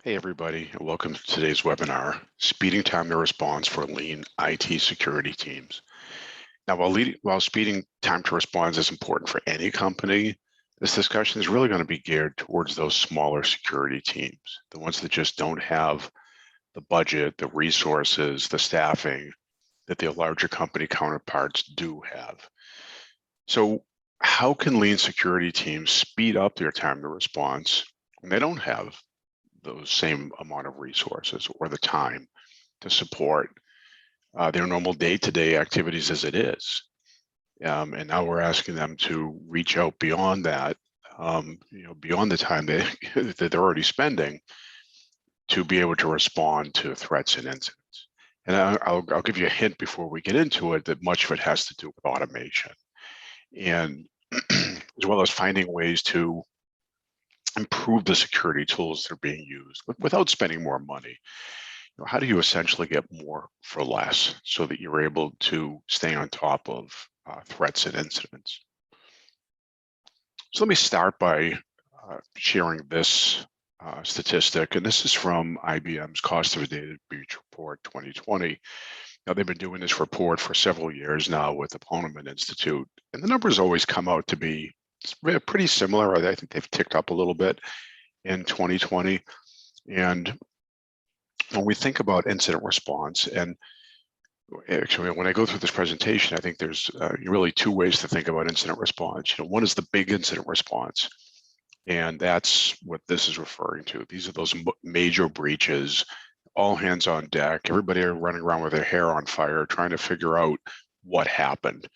Hey everybody, and welcome to today's webinar, Speeding Time to Response for Lean IT Security Teams. Now, while speeding time to response is important for any company, this discussion is really going to be geared towards those smaller security teams, the ones that just don't have the budget, the resources, the staffing that their larger company counterparts do have. So how can lean security teams speed up their time to response when they don't have those same amount of resources or the time to support their normal day-to-day activities as it is? And now we're asking them to reach out beyond that, beyond the time that they're already spending to be able to respond to threats and incidents. And I'll give you a hint before we get into it that much of it has to do with automation, and as well as finding ways to improve the security tools that are being used without spending more money. How do you essentially get more for less so that you're able to stay on top of threats and incidents? So let me start by sharing this statistic, and this is from IBM's Cost of a Data Breach Report 2020. Now, they've been doing this report for several years now with the Containment Institute, and the numbers always come out to be pretty similar. I think they've ticked up a little bit in 2020. And when we think about incident response, and actually when I go through this presentation, I think there's really two ways to think about incident response. One is the big incident response, and that's what this is referring to. These are those major breaches, all hands on deck, everybody are running around with their hair on fire, trying to figure out what happened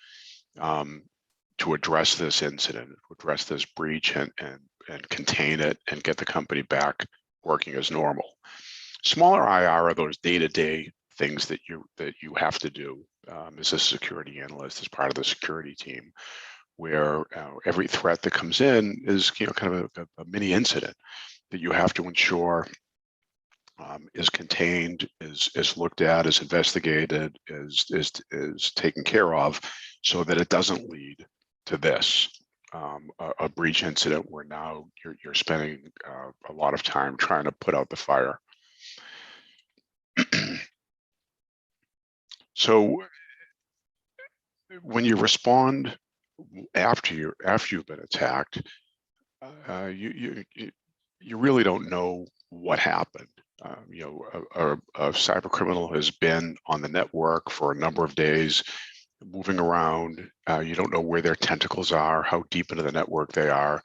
to address this incident, to address this breach and contain it and get the company back working as normal. Smaller IR are those day-to-day things that you have to do as a security analyst, as part of the security team, where every threat that comes in is kind of a mini incident that you have to ensure is contained, is looked at, is investigated, is taken care of, so that it doesn't lead to this a breach incident where now you're spending a lot of time trying to put out the fire. So when you respond after you've been attacked, you really don't know what happened. A cyber criminal has been on the network for a number of days, moving around. You don't know where their tentacles are, how deep into the network they are,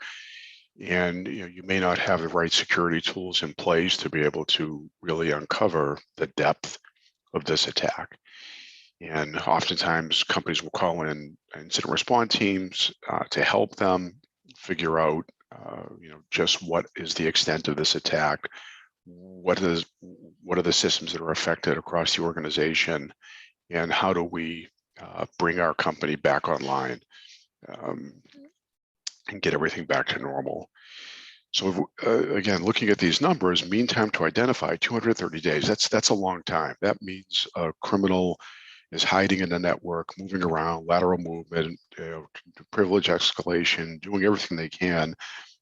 and you may not have the right security tools in place to be able to really uncover the depth of this attack. And oftentimes companies will call in incident response teams to help them figure out, just what is the extent of this attack, what are the systems that are affected across the organization, and how do we bring our company back online and get everything back to normal. So again, looking at these numbers, mean time to identify 230 days. That's a long time. That means a criminal is hiding in the network, moving around, lateral movement, privilege escalation, doing everything they can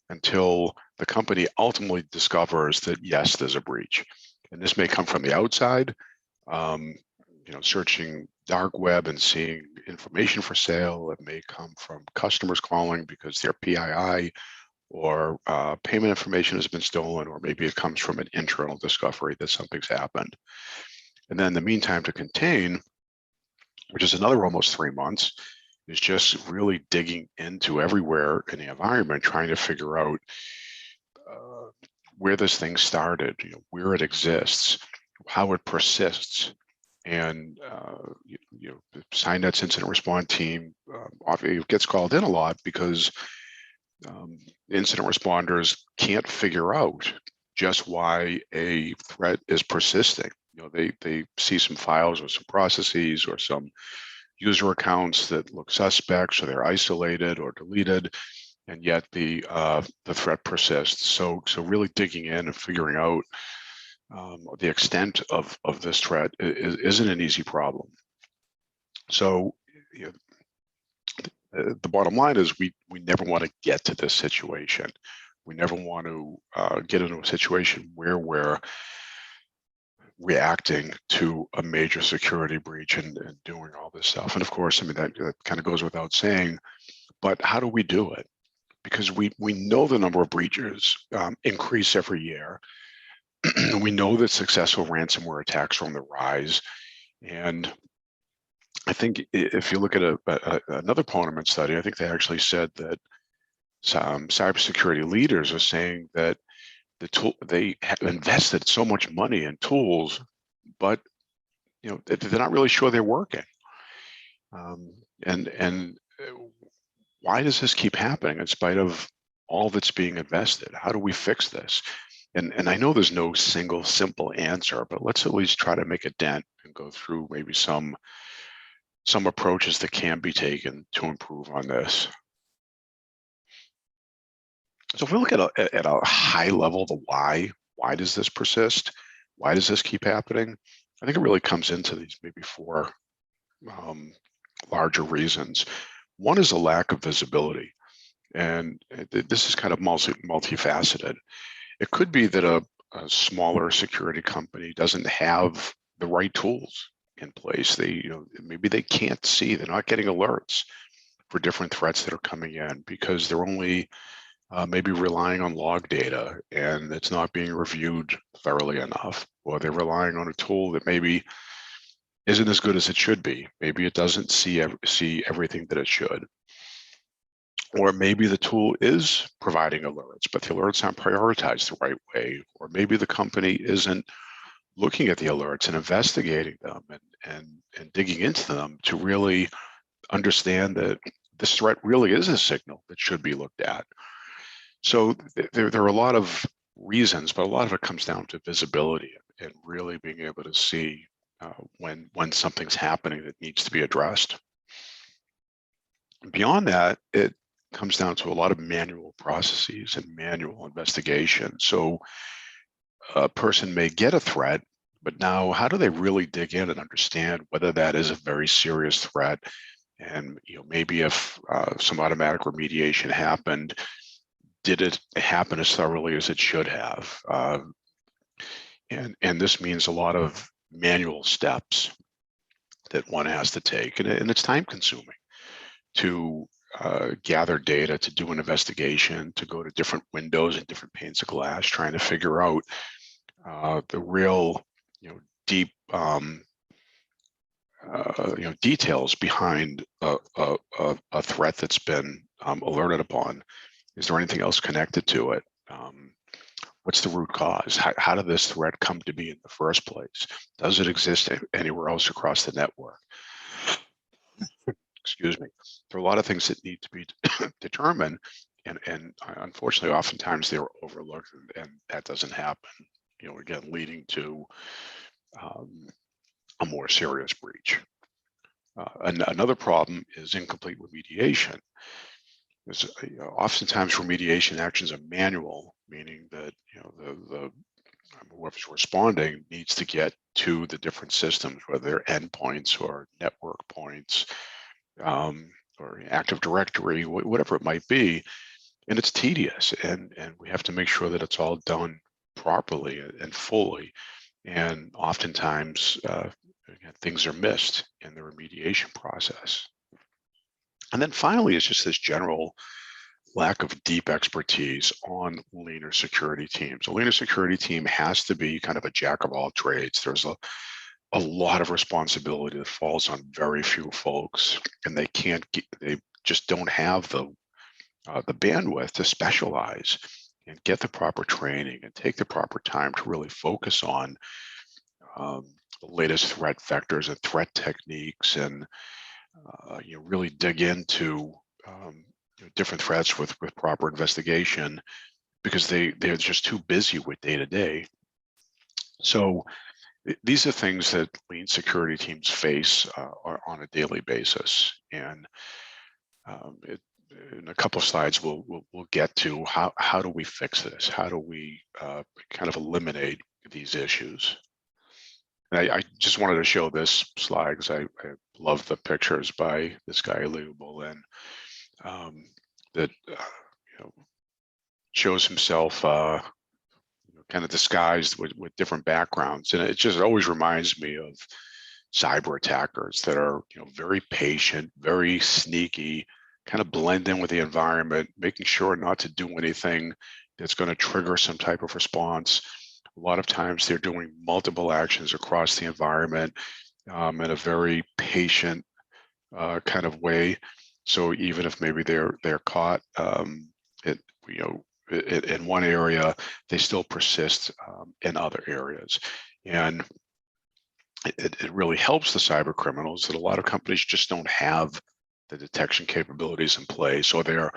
until the company ultimately discovers that, yes, there's a breach. And this may come from the outside, searching dark web and seeing information for sale. It may come from customers calling because their PII or payment information has been stolen, or maybe it comes from an internal discovery that something's happened. And then the meantime to contain, which is another almost 3 months, is just really digging into everywhere in the environment, trying to figure out where this thing started, where it exists, how it persists. And Cynet's incident response team gets called in a lot because incident responders can't figure out just why a threat is persisting. They see some files or some processes or some user accounts that look suspect, so they're isolated or deleted, and yet the threat persists. So really digging in and figuring out the extent of this threat isn't an easy problem. So the bottom line is we never want to get to this situation We never want to get into a situation where we're reacting to a major security breach and doing all this stuff. And of course, I mean, that kind of goes without saying, but how do we do it? Because we know the number of breaches increase every year. We know that successful ransomware attacks are on the rise. And I think if you look at another Containment study, I think they actually said that some cybersecurity leaders are saying that they have invested so much money in tools, but they're not really sure they're working. And why does this keep happening in spite of all that's being invested? How do we fix this? And I know there's no single simple answer, but let's at least try to make a dent and go through maybe some approaches that can be taken to improve on this. So if we look at a high level, the why does this persist? Why does this keep happening? I think it really comes into these maybe four larger reasons. One is a lack of visibility. And this is kind of multifaceted. It could be that a smaller security company doesn't have the right tools in place. Maybe they can't see, they're not getting alerts for different threats that are coming in because they're only maybe relying on log data and it's not being reviewed thoroughly enough, or they're relying on a tool that maybe isn't as good as it should be. Maybe it doesn't see everything that it should. Or maybe the tool is providing alerts, but the alerts aren't prioritized the right way. Or maybe the company isn't looking at the alerts and investigating them and digging into them to really understand that this threat really is a signal that should be looked at. So there are a lot of reasons, but a lot of it comes down to visibility and really being able to see when something's happening that needs to be addressed. Beyond that, it comes down to a lot of manual processes and manual investigation. So a person may get a threat, but now how do they really dig in and understand whether that is a very serious threat? And maybe if some automatic remediation happened, did it happen as thoroughly as it should have? And this means a lot of manual steps that one has to take, and it's time consuming to gather data, to do an investigation, to go to different windows and different panes of glass, trying to figure out the real, deep, details behind a threat that's been alerted upon. Is there anything else connected to it? What's the root cause? How did this threat come to be in the first place? Does it exist anywhere else across the network? Excuse me. There are a lot of things that need to be determined, and unfortunately, oftentimes they're overlooked, and that doesn't happen. Again, leading to a more serious breach. Another problem is incomplete remediation. Oftentimes remediation actions are manual, meaning that whoever's responding needs to get to the different systems, whether they're endpoints or network points, or Active Directory, whatever it might be, and it's tedious, and we have to make sure that it's all done properly and fully. And oftentimes, things are missed in the remediation process. And then finally, it's just this general lack of deep expertise on leaner security teams. A leaner security team has to be kind of a jack of all trades. There's a lot of responsibility that falls on very few folks, and they just don't have the bandwidth to specialize and get the proper training and take the proper time to really focus on the latest threat vectors and threat techniques, and really dig into different threats with proper investigation, because they're just too busy with day to day. So these are things that lean security teams face on a daily basis, and in a couple of slides we'll get to how do we fix this? How do we kind of eliminate these issues? And I just wanted to show this slide because I love the pictures by this guy Lou Bolin, that shows himself kind of disguised with different backgrounds. And it just always reminds me of cyber attackers that are, very patient, very sneaky, kind of blend in with the environment, making sure not to do anything that's going to trigger some type of response. A lot of times they're doing multiple actions across the environment in a very patient kind of way. So even if maybe they're caught in one area, they still persist in other areas. And it really helps the cyber criminals that a lot of companies just don't have the detection capabilities in place. So they're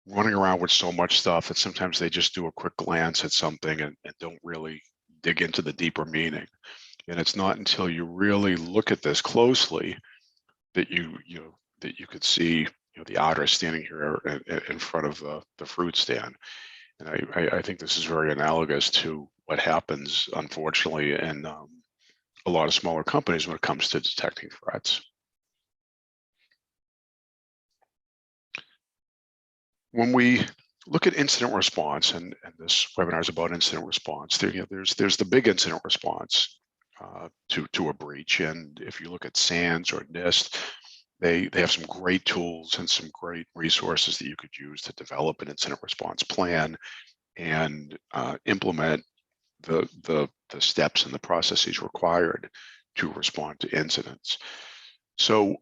running around with so much stuff that sometimes they just do a quick glance at something and don't really dig into the deeper meaning. And it's not until you really look at this closely that you could see the otter standing here in front of the fruit stand. And I think this is very analogous to what happens, unfortunately, in a lot of smaller companies when it comes to detecting threats. When we look at incident response, and this webinar is about incident response, there's the big incident response to a breach. And if you look at SANS or NIST, they have some great tools and some great resources that you could use to develop an incident response plan and implement the steps and the processes required to respond to incidents. So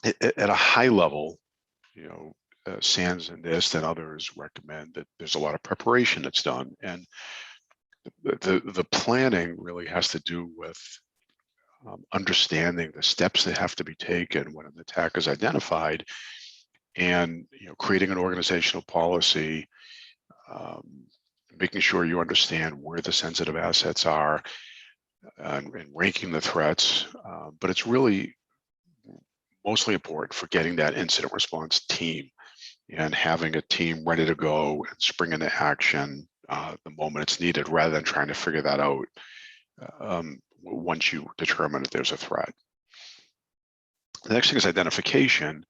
at a high level, SANS and NIST and others recommend that there's a lot of preparation that's done, and the planning really has to do with understanding the steps that have to be taken when an attack is identified, and creating an organizational policy, making sure you understand where the sensitive assets are, and ranking the threats. But it's really mostly important for getting that incident response team and having a team ready to go and spring into action the moment it's needed, rather than trying to figure that out once you determine that there's a threat. The next thing is identification.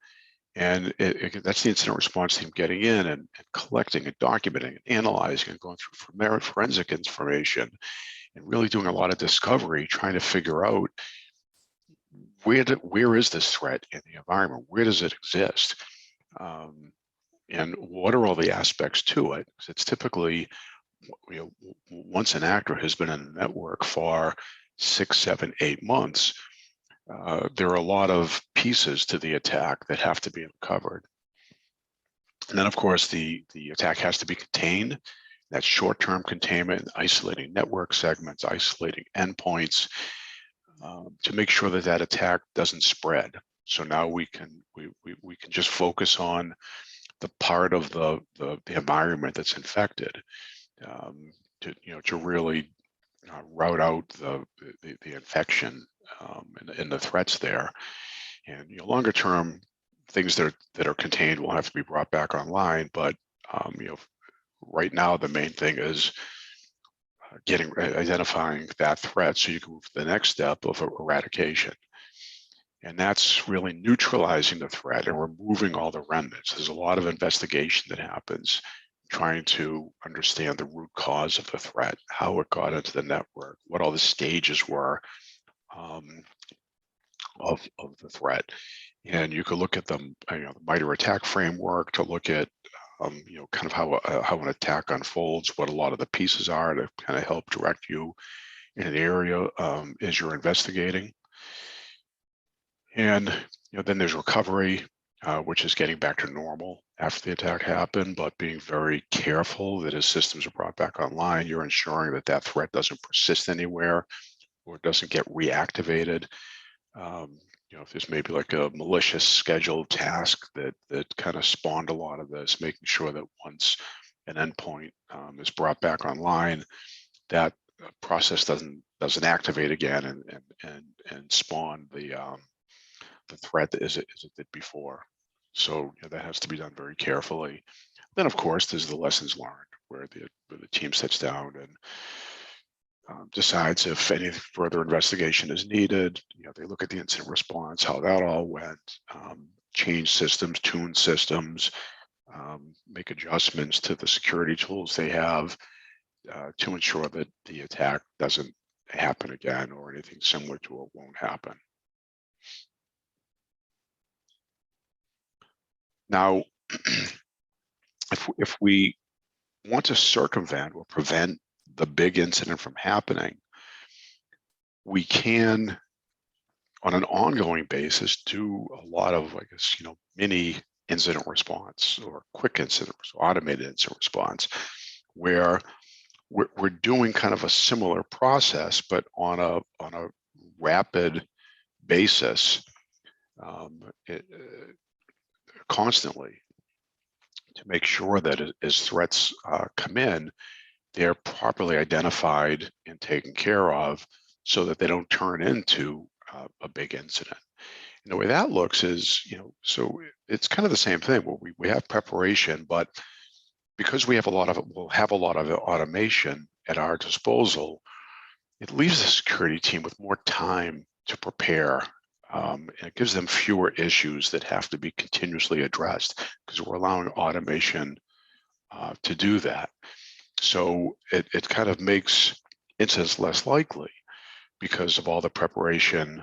And that's the incident response team getting in and collecting and documenting and analyzing and going through forensic information and really doing a lot of discovery, trying to figure out where is this threat in the environment? Where does it exist? And what are all the aspects to it? Because it's typically, once an actor has been in a network for 6, 7, 8 months, there are a lot of pieces to the attack that have to be uncovered. And then, of course, the attack has to be contained. That's short-term containment, isolating network segments, isolating endpoints, to make sure that that attack doesn't spread. So now we can just focus on the part of the environment that's infected, to really route out the infection and the threats there. And longer term, things that are contained will have to be brought back online. But right now the main thing is identifying that threat so you can move to the next step of eradication. And that's really neutralizing the threat and removing all the remnants. There's a lot of investigation that happens trying to understand the root cause of the threat, how it got into the network, what all the stages were of the threat. And you could look at the MITRE attack framework to look at kind of how an attack unfolds, what a lot of the pieces are to kind of help direct you in an area as you're investigating. And then there's recovery, which is getting back to normal after the attack happened, but being very careful that as systems are brought back online, you're ensuring that that threat doesn't persist anywhere or doesn't get reactivated. If there's maybe like a malicious scheduled task that kind of spawned a lot of this, making sure that once an endpoint is brought back online, that process doesn't activate again and spawn the threat as it did before. So that has to be done very carefully. Then, of course, there's the lessons learned, where the team sits down and decides if any further investigation is needed. They look at the incident response, how that all went, change systems, tune systems, make adjustments to the security tools they have to ensure that the attack doesn't happen again or anything similar to it won't happen. Now, if we want to circumvent or prevent the big incident from happening, we can, on an ongoing basis, do a lot of, I guess, mini incident response or quick incident, automated incident response, where we're doing kind of a similar process, but on a rapid basis, constantly, to make sure that as threats come in, they're properly identified and taken care of, so that they don't turn into a big incident. And the way that looks is, so it's kind of the same thing where we have preparation, but because we'll have a lot of automation at our disposal, it leaves the security team with more time to prepare. And it gives them fewer issues that have to be continuously addressed, because we're allowing automation to do that. So it kind of makes incidents less likely because of all the preparation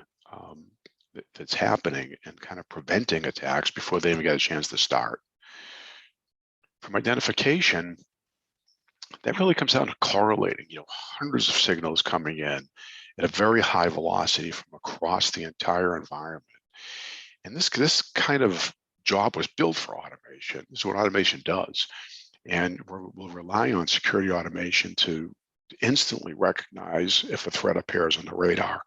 that's happening and kind of preventing attacks before they even get a chance to start. From identification, that really comes down to correlating, hundreds of signals coming in at a very high velocity from across the entire environment. And this kind of job was built for automation. This is what automation does. And we'll rely on security automation to instantly recognize if a threat appears on the radar.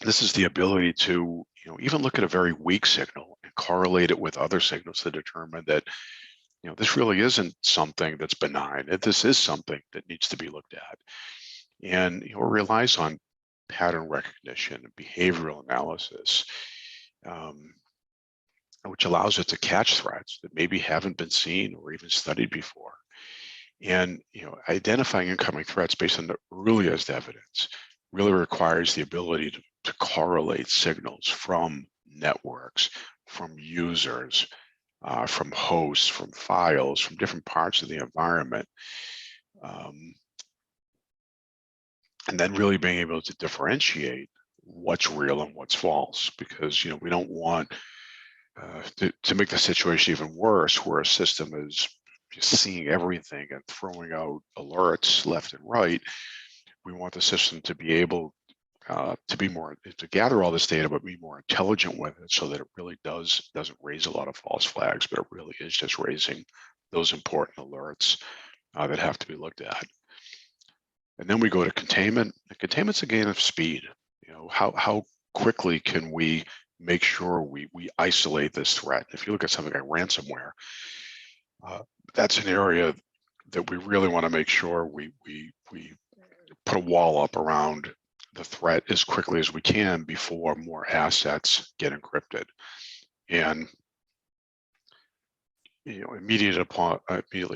This is the ability to, even look at a very weak signal and correlate it with other signals to determine that, this really isn't something that's benign. This is something that needs to be looked at. And it relies on pattern recognition and behavioral analysis, which allows it to catch threats that maybe haven't been seen or even studied before. And identifying incoming threats based on the earliest evidence really requires the ability to correlate signals from networks, from users, from hosts, from files, from different parts of the environment. And then really being able to differentiate what's real and what's false, because we don't want to make the situation even worse, where a system is just seeing everything and throwing out alerts left and right. We want the system to be able to gather all this data, but be more intelligent with it, so that it really doesn't raise a lot of false flags, but it really is just raising those important alerts that have to be looked at. And then we go to containment. And containment's a game of speed. How quickly can we make sure we isolate this threat? If you look at something like ransomware, that's an area that we really want to make sure we put a wall up around the threat as quickly as we can before more assets get encrypted. And immediately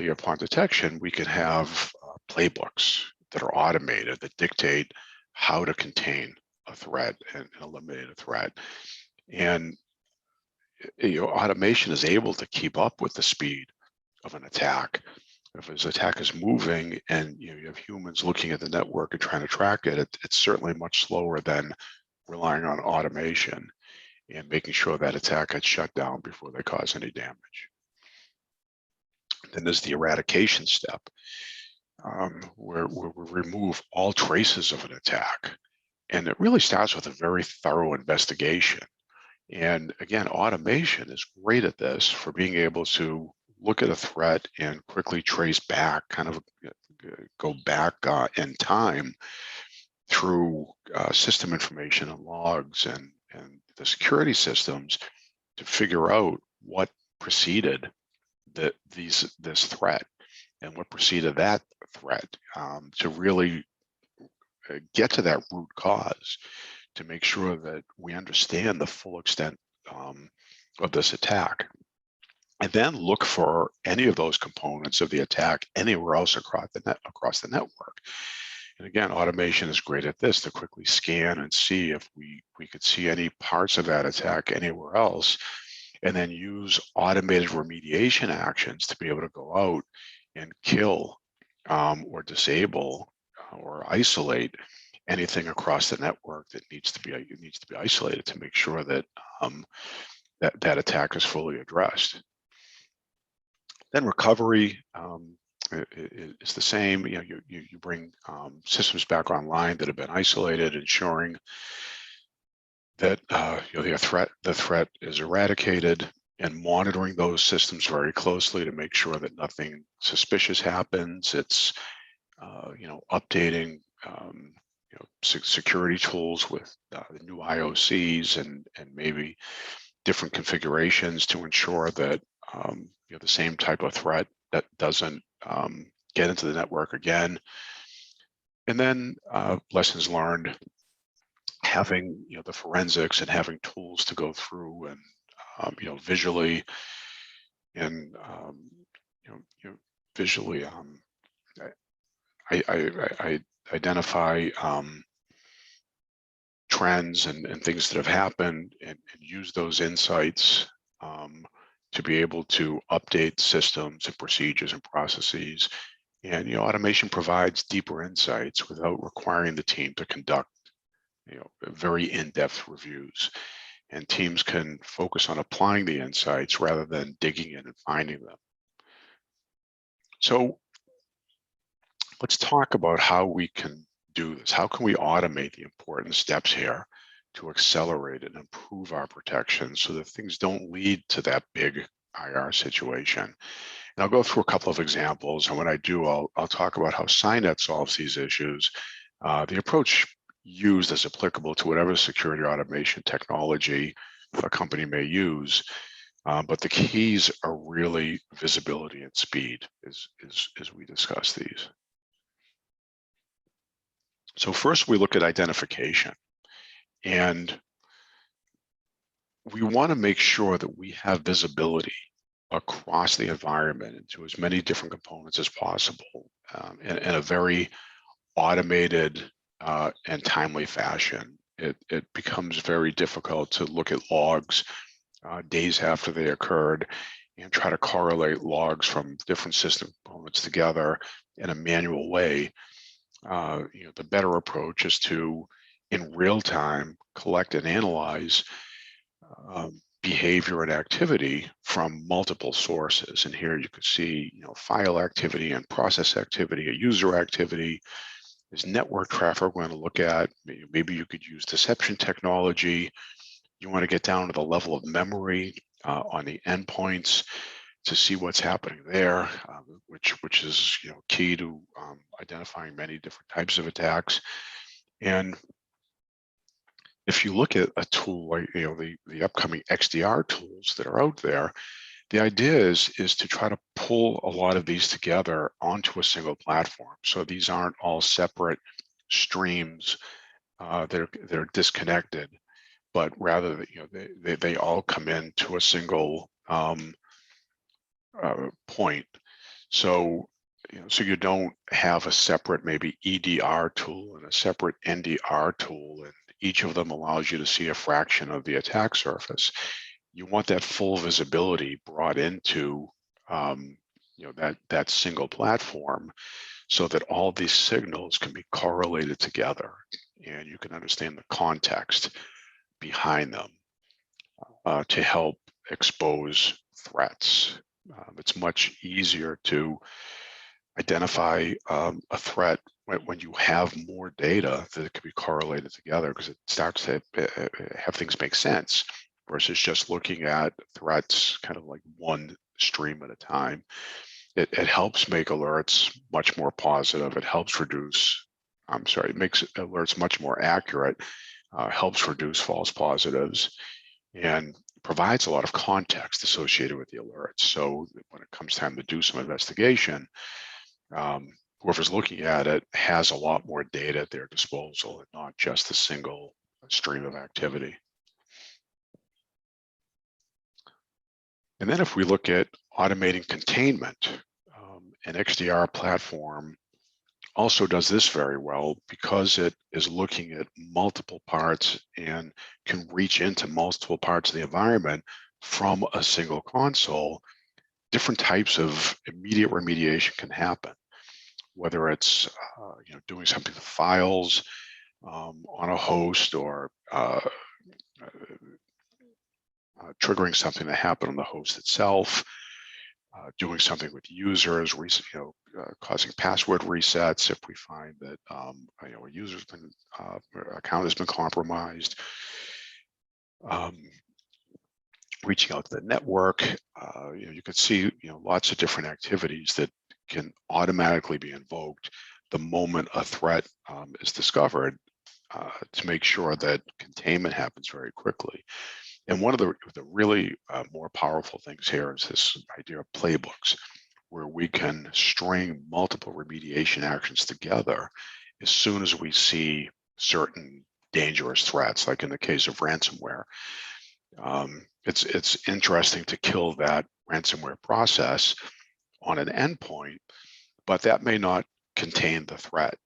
upon detection, we can have playbooks that are automated that dictate how to contain a threat and eliminate a threat. And automation is able to keep up with the speed of an attack. If this attack is moving and you have humans looking at the network and trying to track it, it's certainly much slower than relying on automation and making sure that attack gets shut down before they cause any damage. Then there's the eradication step, where we remove all traces of an attack. And it really starts with a very thorough investigation. And again, automation is great at this, for being able to look at a threat and quickly trace back, kind of go back in time through system information and logs and the security systems to figure out what preceded this threat and what preceded that threat, to really get to that root cause, to make sure that we understand the full extent of this attack. And then look for any of those components of the attack anywhere else across the network. And again, automation is great at this, to quickly scan and see if we could see any parts of that attack anywhere else, and then use automated remediation actions to be able to go out and kill or disable or isolate anything across the network that needs to be isolated to make sure that that attack is fully addressed. Then recovery is the same. You bring systems back online that have been isolated, ensuring that the threat is eradicated, and monitoring those systems very closely to make sure that nothing suspicious happens. It's updating security tools with the new IOCs and maybe different configurations to ensure that the same type of threat that doesn't get into the network again. And then lessons learned, having the forensics and having tools to go through and visually and visually I identify trends and things that have happened and use those insights to be able to update systems and procedures and processes. And automation provides deeper insights without requiring the team to conduct very in-depth reviews. And teams can focus on applying the insights rather than digging in and finding them. So let's talk about how we can do this. How can we automate the important steps here to accelerate and improve our protection so that things don't lead to that big IR situation? And I'll go through a couple of examples. And when I do, I'll talk about how Cynet solves these issues. The approach used is applicable to whatever security automation technology a company may use. But the keys are really visibility and speed as we discuss these. So first we look at identification, and we want to make sure that we have visibility across the environment into as many different components as possible in a very automated and timely fashion. It becomes very difficult to look at logs days after they occurred and try to correlate logs from different system components together in a manual way. The better approach is to, in real time, collect and analyze behavior and activity from multiple sources. And here you could see, file activity and process activity, a user activity. There's network traffic we're going to look at. Maybe you could use deception technology. You want to get down to the level of memory on the endpoints to see what's happening there, which is key to identifying many different types of attacks. And if you look at a tool like the upcoming XDR tools that are out there, the idea is to try to pull a lot of these together onto a single platform. So these aren't all separate streams they're disconnected, but rather they all come into a single point. So you don't have a separate maybe EDR tool and a separate NDR tool, and each of them allows you to see a fraction of the attack surface. You want that full visibility brought into that single platform, so that all these signals can be correlated together and you can understand the context behind them to help expose threats. It's much easier to identify a threat when you have more data that can be correlated together, because it starts to have things make sense versus just looking at threats kind of like one stream at a time. It helps make alerts much more positive. It helps reduce, it makes alerts much more accurate, helps reduce false positives, and provides a lot of context associated with the alerts. So when it comes time to do some investigation, whoever's looking at it has a lot more data at their disposal and not just a single stream of activity. And then if we look at automating containment, an XDR platform also does this very well because it is looking at multiple parts and can reach into multiple parts of the environment from a single console, different types of immediate remediation can happen, whether it's doing something to files on a host, or triggering something that happened on the host itself, doing something with users, causing password resets if we find that a user's been account has been compromised, reaching out to the network. You can see lots of different activities that can automatically be invoked the moment a threat is discovered, to make sure that containment happens very quickly. And one of the really more powerful things here is this idea of playbooks, where we can string multiple remediation actions together as soon as we see certain dangerous threats, like in the case of ransomware. It's interesting to kill that ransomware process on an endpoint, but that may not contain the threat.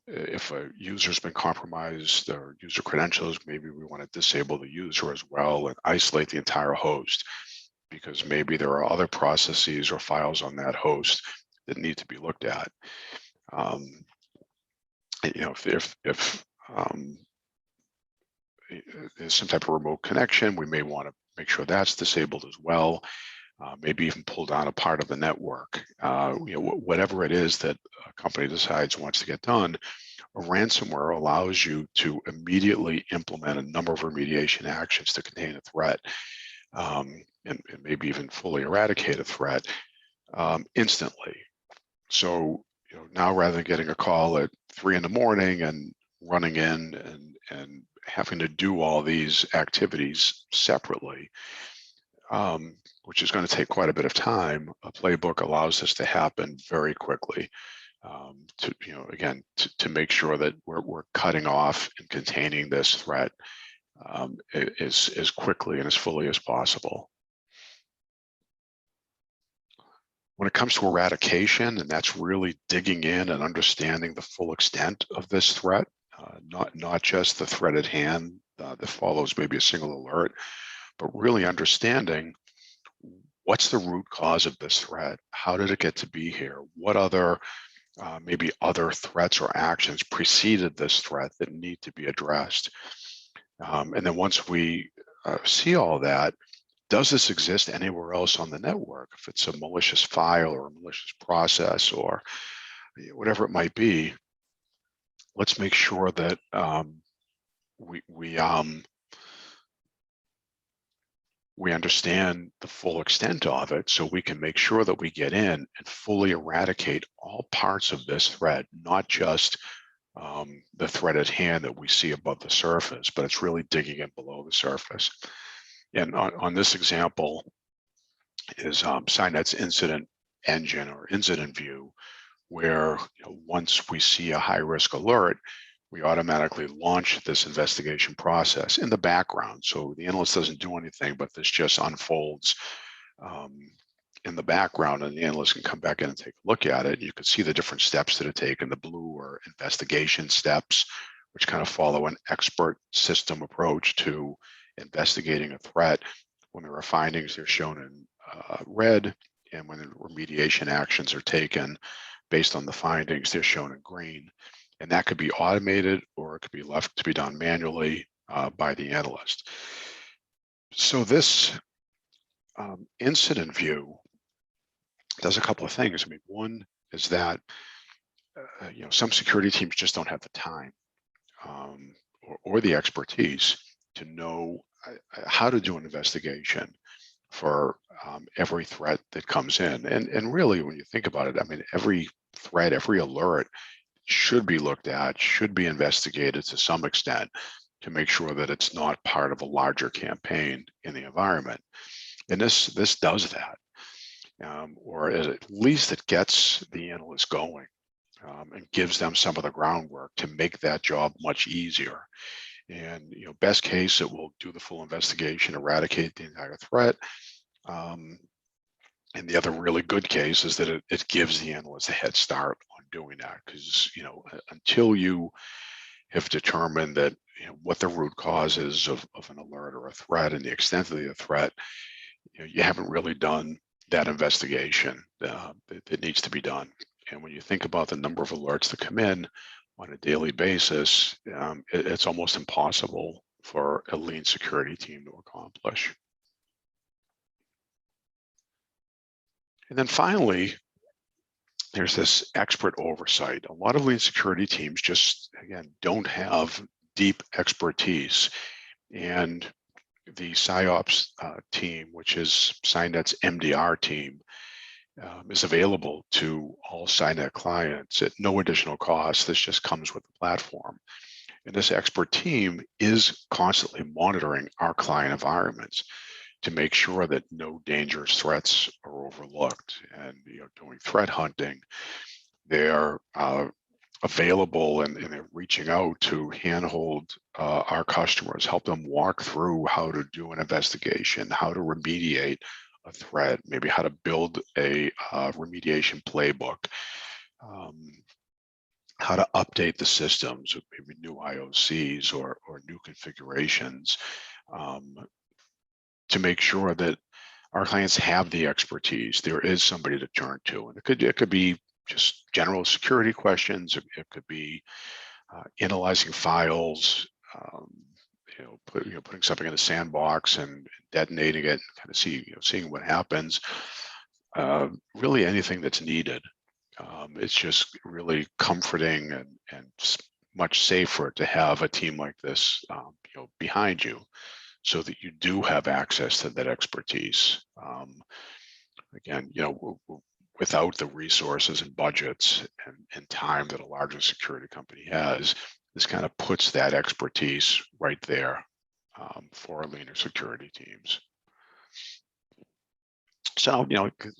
If a user's been compromised, their user credentials, maybe we want to disable the user as well and isolate the entire host, because maybe there are other processes or files on that host that need to be looked at. If there's some type of remote connection, we may want to make sure that's disabled as well. Maybe even pull down a part of the network. Whatever it is that a company decides wants to get done, a ransomware allows you to immediately implement a number of remediation actions to contain a threat, and maybe even fully eradicate a threat instantly. So now, rather than getting a call at 3 a.m. and running in and having to do all these activities separately, which is going to take quite a bit of time, a playbook allows this to happen very quickly, to make sure that we're cutting off and containing this threat as quickly and as fully as possible. When it comes to eradication, and that's really digging in and understanding the full extent of this threat, not just the threat at hand that follows maybe a single alert, but really understanding what's the root cause of this threat? How did it get to be here? What other maybe other threats or actions preceded this threat that need to be addressed? And then once we see all that, does this exist anywhere else on the network? If it's a malicious file or a malicious process or whatever it might be, let's make sure that we understand the full extent of it, so we can make sure that we get in and fully eradicate all parts of this threat, not just the threat at hand that we see above the surface, but it's really digging in below the surface. And on this example is Cynet's incident engine or incident view, where once we see a high-risk alert, we automatically launch this investigation process in the background. So the analyst doesn't do anything, but this just unfolds in the background, and the analyst can come back in and take a look at it. You can see the different steps that are taken. The blue are investigation steps, which kind of follow an expert system approach to investigating a threat. When there are findings, they're shown in red, and when the remediation actions are taken based on the findings, they're shown in green. And that could be automated, or it could be left to be done manually by the analyst. So this incident view does a couple of things. I mean, one is that some security teams just don't have the time or the expertise to know how to do an investigation for every threat that comes in. And really, when you think about it, I mean, every threat, every alert should be looked at, should be investigated to some extent to make sure that it's not part of a larger campaign in the environment. And this does that, or at least it gets the analysts going and gives them some of the groundwork to make that job much easier. And best case, it will do the full investigation, eradicate the entire threat. And the other really good case is that it gives the analyst a head start on doing that, because until you have determined that what the root cause is of an alert or a threat and the extent of the threat, you haven't really done that investigation that needs to be done. And when you think about the number of alerts that come in on a daily basis, it's almost impossible for a lean security team to accomplish. And then finally, there's this expert oversight. A lot of lean security teams just, again, don't have deep expertise. And the SIOPS team, which is Cynet's MDR team, is available to all Cynet clients at no additional cost. This just comes with the platform. And this expert team is constantly monitoring our client environments to make sure that no dangerous threats are overlooked. And doing threat hunting, they are available and they're reaching out to handhold our customers, help them walk through how to do an investigation, how to remediate a threat, maybe how to build a remediation playbook, how to update the systems with maybe new IOCs or new configurations, to make sure that our clients have the expertise. There is somebody to turn to, and it could be just general security questions. It could be analyzing files, putting something in a sandbox and detonating it, kind of seeing what happens. Really, anything that's needed. It's just really comforting and much safer to have a team like this, behind you, so that you do have access to that expertise. Again, without the resources and budgets and time that a larger security company has, this kind of puts that expertise right there for leaner security teams. So,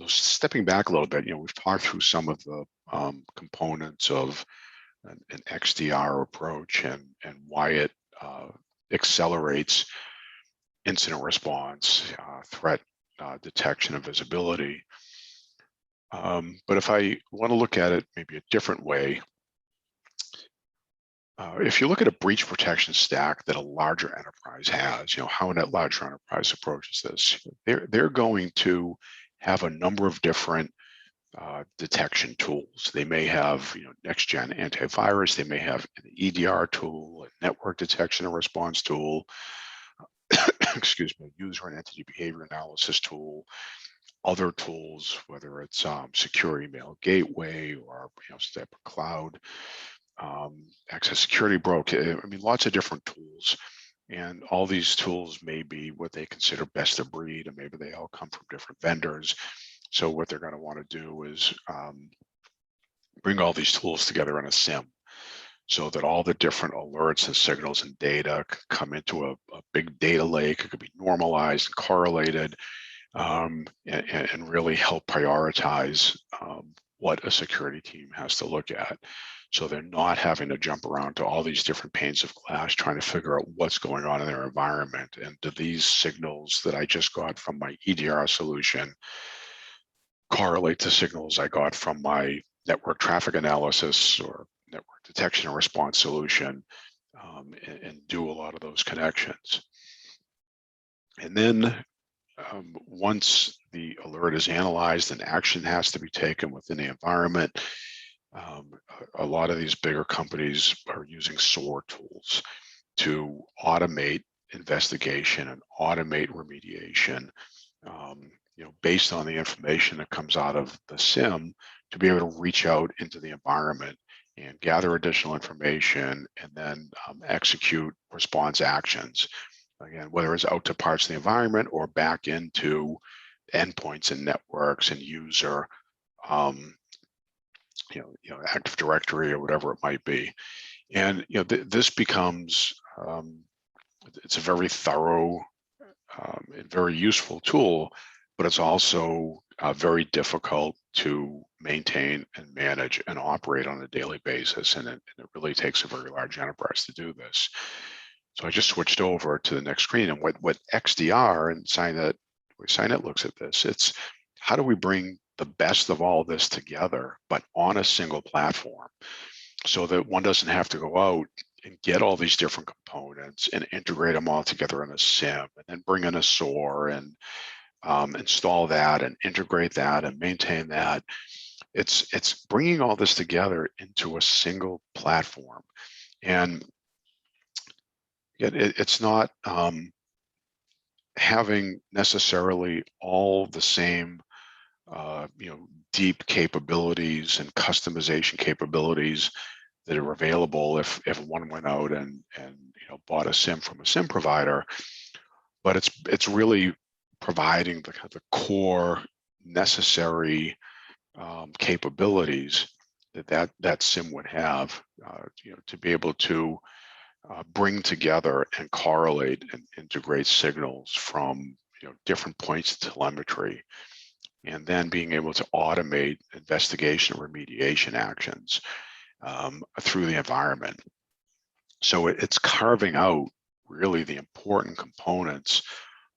stepping back a little bit, we've talked through some of the components of an XDR approach and why it accelerates incident response, threat detection and visibility. But if I want to look at it maybe a different way, if you look at a breach protection stack that a larger enterprise has, how that larger enterprise approaches this, they're going to have a number of different detection tools. They may have, next-gen antivirus. They may have an EDR tool, a network detection and response tool, excuse me, user and entity behavior analysis tool, other tools, whether it's secure email gateway or step cloud, access security broker. I mean, lots of different tools, and all these tools may be what they consider best of breed, and maybe they all come from different vendors. So what they're going to want to do is bring all these tools together in a SIM, so that all the different alerts and signals and data can come into a big data lake. It could be normalized and correlated, and really help prioritize what a security team has to look at. So they're not having to jump around to all these different panes of glass trying to figure out what's going on in their environment. And do these signals that I just got from my EDR solution correlate to signals I got from my network traffic analysis or network detection and response solution, and do a lot of those connections. And then once the alert is analyzed and action has to be taken within the environment, a lot of these bigger companies are using SOAR tools to automate investigation and automate remediation, based on the information that comes out of the SIM, to be able to reach out into the environment and gather additional information and then execute response actions. Again, whether it's out to parts of the environment or back into endpoints and networks and user, Active Directory or whatever it might be. And this becomes it's a very thorough and very useful tool, but it's also very difficult to maintain and manage and operate on a daily basis. And it really takes a very large enterprise to do this. So I just switched over to the next screen, and what XDR and Cynet looks at this, it's how do we bring the best of all this together, but on a single platform, so that one doesn't have to go out and get all these different components and integrate them all together in a SIM, and then bring in a SOAR and install that and integrate that and maintain that. It's bringing all this together into a single platform, and it's not having necessarily all the same deep capabilities and customization capabilities that are available if one went out and bought a SIM from a SIM provider, but it's really providing the core necessary capabilities that SIM would have, to be able to bring together and correlate and integrate signals from different points of telemetry, and then being able to automate investigation or remediation actions through the environment. So it's carving out really the important components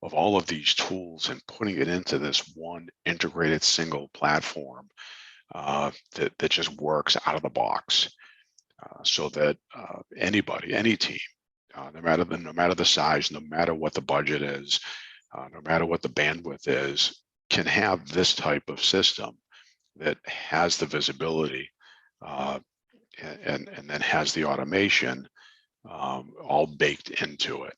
of all of these tools and putting it into this one integrated single platform that just works out of the box, so that anybody, any team, no matter the size, no matter what the budget is, no matter what the bandwidth is, can have this type of system that has the visibility and then has the automation all baked into it.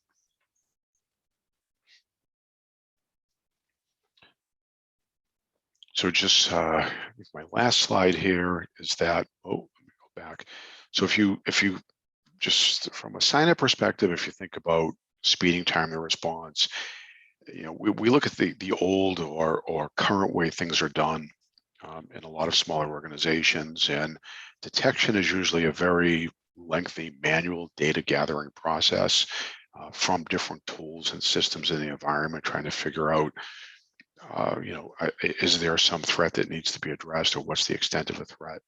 So just my last slide here is that, let me go back. So if you just from a Cynet perspective, if you think about speeding time to response, we look at the old or current way things are done in a lot of smaller organizations, and detection is usually a very lengthy manual data gathering process from different tools and systems in the environment, trying to figure out is there some threat that needs to be addressed, or what's the extent of a threat.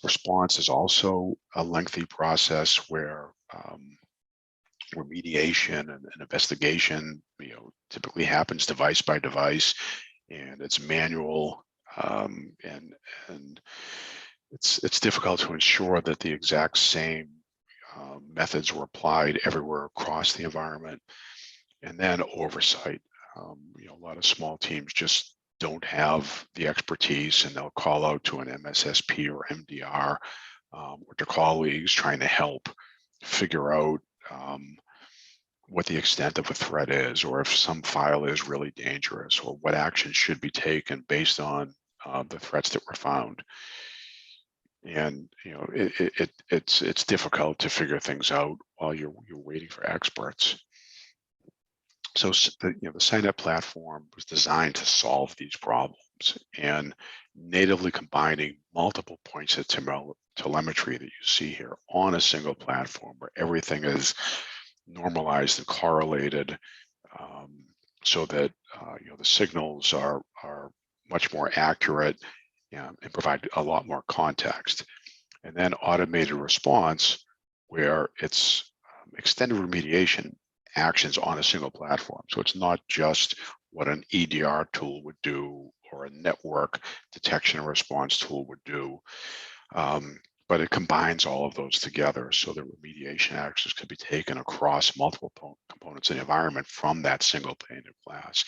Response is also a lengthy process where remediation and investigation typically happens device by device, and it's manual, and it's difficult to ensure that the exact same methods were applied everywhere across the environment. And then oversight. A lot of small teams just don't have the expertise, and they'll call out to an MSSP or MDR or to colleagues trying to help figure out what the extent of a threat is, or if some file is really dangerous, or what actions should be taken based on the threats that were found. And it's difficult to figure things out while you're waiting for experts. So the Cynet platform was designed to solve these problems, and natively combining multiple points of telemetry that you see here on a single platform, where everything is normalized and correlated, so that the signals are much more accurate and provide a lot more context. And then automated response, where it's extended remediation actions on a single platform. So it's not just what an EDR tool would do or a network detection and response tool would do, but it combines all of those together so that remediation actions could be taken across multiple components of the environment from that single pane of glass,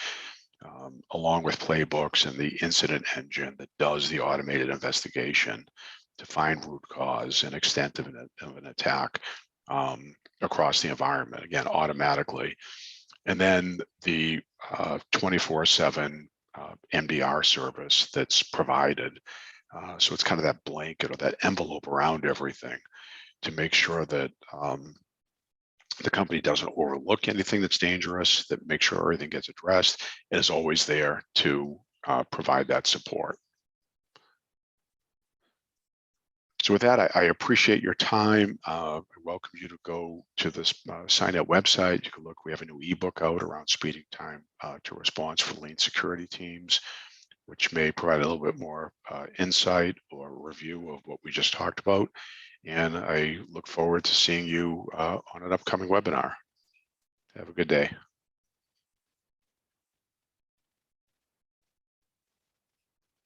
along with playbooks and the incident engine that does the automated investigation to find root cause and extent of an attack across the environment, again, automatically. And then the 24/7 MDR service that's provided. So it's kind of that blanket or that envelope around everything to make sure that the company doesn't overlook anything that's dangerous, that makes sure everything gets addressed, and is always there to provide that support. So with that, I appreciate your time. I welcome you to go to this Cynet website. You can look, we have a new ebook out around speeding time to response for lean security teams, which may provide a little bit more insight or review of what we just talked about. And I look forward to seeing you on an upcoming webinar. Have a good day.